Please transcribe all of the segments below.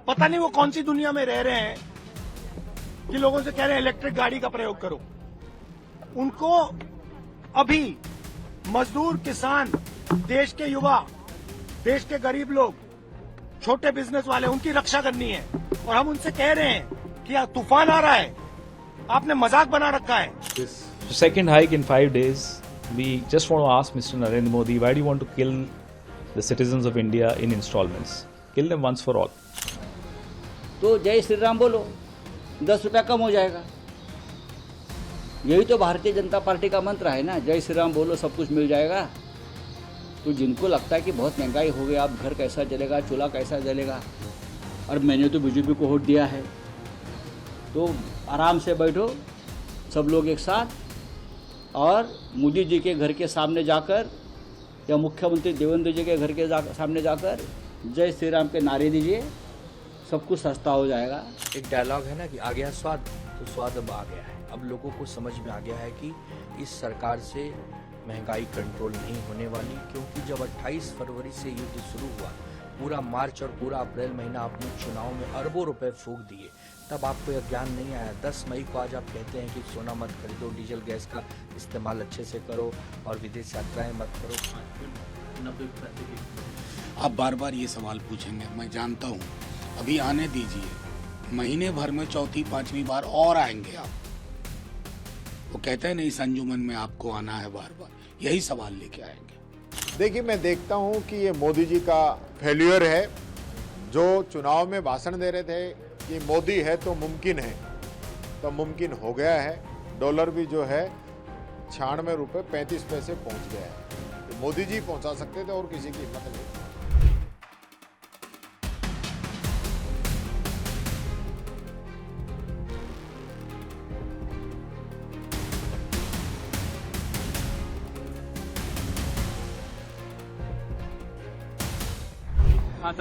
पता नहीं वो कौन सी दुनिया में रह रहे हैं कि लोगों से कह रहे हैं इलेक्ट्रिक गाड़ी का प्रयोग करो। उनको अभी मजदूर, किसान, देश के युवा, देश के गरीब लोग, छोटे बिजनेस वाले, उनकी रक्षा करनी है। और हम उनसे कह रहे हैं कि तूफान आ रहा है, आपने मजाक बना रखा है। Second hike in 5 days. We just want to ask Mr. Narendra Modi, why do you want to kill the citizens of India in installments? Kill them once for all. तो जय श्री राम बोलो, 10 रुपया कम हो जाएगा। यही तो भारतीय जनता पार्टी का मंत्र है ना, जय श्री राम बोलो सब कुछ मिल जाएगा। तो जिनको लगता है कि बहुत महंगाई हो गया, अब घर कैसा जलेगा, चूल्हा कैसा जलेगा, और मैंने तो बीजेपी को वोट दिया है, तो आराम से बैठो सब लोग एक साथ और मोदी जी के घर के सामने जाकर या मुख्यमंत्री देवेंद्र जी के घर के सामने जाकर जय श्री राम के नारे दीजिए, सब कुछ सस्ता हो जाएगा। एक डायलॉग है ना कि आ गया स्वाद, तो स्वाद अब आ गया है। अब लोगों को समझ में आ गया है कि इस सरकार से महंगाई कंट्रोल नहीं होने वाली, क्योंकि जब 28 फरवरी से युद्ध शुरू हुआ, पूरा मार्च और पूरा अप्रैल महीना आपने चुनाव में अरबों रुपए फूंक दिए, तब आपको यह ज्ञान नहीं आया। 10 मई को आज आप कहते हैं कि सोना मत खरीदो, डीजल गैस का इस्तेमाल अच्छे से करो और विदेश यात्राएं मत करो। आप बार बार ये सवाल पूछेंगे, मैं जानता हूँ, अभी आने दीजिए, महीने भर में चौथी पांचवी बार और आएंगे आप। वो कहते हैं नहीं, संजुमन में आपको आना है, बार बार यही सवाल लेके आएंगे। देखिए, मैं देखता हूं कि ये मोदी जी का फेल्यूर है। जो चुनाव में भाषण दे रहे थे कि मोदी है तो मुमकिन है, तो मुमकिन हो गया है। डॉलर भी जो है 96 रुपये 35 पैसे पहुंच गया है। तो मोदी जी पहुंचा सकते थे और किसी की हिम्मत नहीं।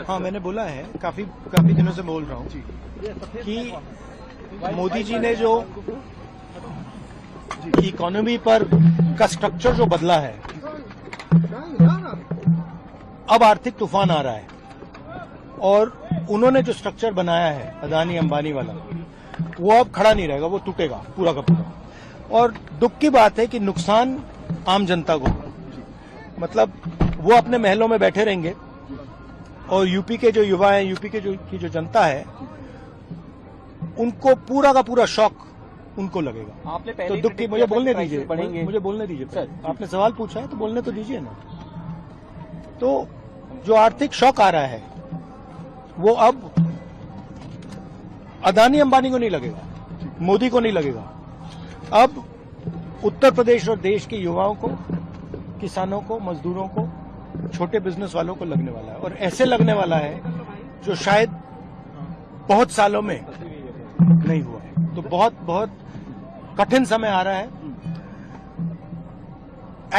हाँ, मैंने बोला है, काफी दिनों से बोल रहा हूँ कि मोदी जी ने जो इकोनॉमी पर का स्ट्रक्चर जो बदला है, अब आर्थिक तूफान आ रहा है। और उन्होंने जो स्ट्रक्चर बनाया है अदानी अंबानी वाला, वो अब खड़ा नहीं रहेगा, वो टूटेगा पूरा का पूरा। और दुख की बात है कि नुकसान आम जनता को, मतलब वो अपने महलों में बैठे रहेंगे और यूपी के जो युवा हैं, यूपी के की जो जनता है, उनको पूरा का पूरा शॉक उनको लगेगा। आपने तो दुख की, मुझे बोलने दीजिए, मुझे बोलने दीजिए सर। आपने सवाल पूछा है तो बोलने तो दीजिए ना। तो जो आर्थिक शॉक आ रहा है वो अब अदानी अंबानी को नहीं लगेगा, मोदी को नहीं लगेगा, अब उत्तर प्रदेश और देश के युवाओं को, किसानों को, मजदूरों को, छोटे बिजनेस वालों को लगने वाला है। और ऐसे लगने वाला है जो शायद बहुत सालों में नहीं हुआ है। तो बहुत बहुत कठिन समय आ रहा है।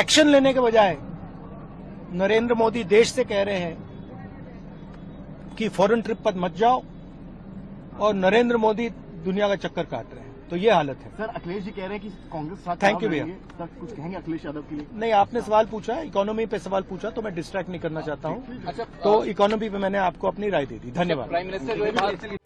एक्शन लेने के बजाय नरेंद्र मोदी देश से कह रहे हैं कि फॉरेन ट्रिप पर मत जाओ, और नरेंद्र मोदी दुनिया का चक्कर काट रहे हैं। तो ये हालत है। सर, अखिलेश जी कह रहे हैं कि कांग्रेस साथ थैंक यू भैया। सर, कुछ कहेंगे अखिलेश यादव के लिए? नहीं, आपने सवाल पूछा, इकोनॉमी पे सवाल पूछा, तो मैं डिस्ट्रैक्ट नहीं करना चाहता हूं। अच्छा, तो इकोनॉमी पे मैंने आपको अपनी राय दे दी। धन्यवाद। Prime minister